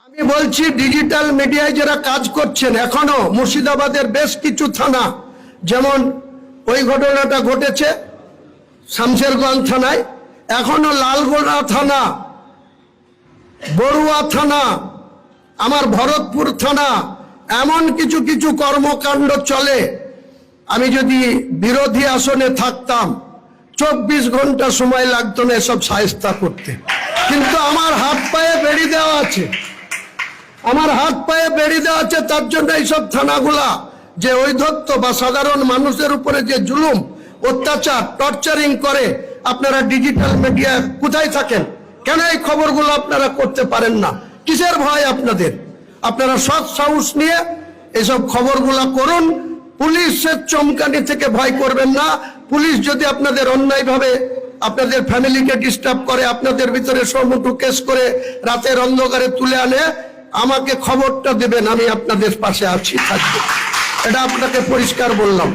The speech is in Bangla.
আমি বলছি ডিজিটাল মিডিয়ায় যারা কাজ করছেন এখনো মুর্শিদাবাদের বেশ কিছু থানা, যেমন ওই ঘটনাটা ঘটেছে শামশেরগঞ্জ থানায়, এখনো লালগোলা থানা, বড়ুয়া থানা, আমার ভরতপুর থানা, এমন কিছু কিছু কর্মকাণ্ড চলে। আমি যদি বিরোধী আসনে থাকতাম 24 ঘন্টা সময় লাগতো না এসব শায়েস্তা করতে, কিন্তু আমার হাত পায়ে বেড়ি দেওয়া আছে, আমার হাত পায়ে বেড়ি দেওয়া আছে। তার জন্য এইসব থানাগুলা যে ঔদ্ধত্য বা সাধারণ মানুষের উপরে যে জুলুম, অত্যাচার, টর্চারিং করে, আপনারা ডিজিটাল মিডিয়া কোথায় থাকেন? কেন এই খবরগুলো আপনারা করতে পারেন না? কিসের ভয় আপনাদের? আপনারা সৎ সাহস নিয়ে এসব খবরগুলা করুন। পুলিশের চমকানি থেকে ভয় করবেন না। পুলিশ যদি আপনাদের অন্যায়ভাবে আপনাদের ফ্যামিলিকে ডিস্টার্ব করে, আপনাদের ভিতরে সমুদ্র কেস করে রাতের অন্ধকারে তুলে আনে, আমাকে খবরটা দেবেন, আমি আপনাদের পাশে আছি, থাকবো। এটা আপনাকে পরিষ্কার বললাম।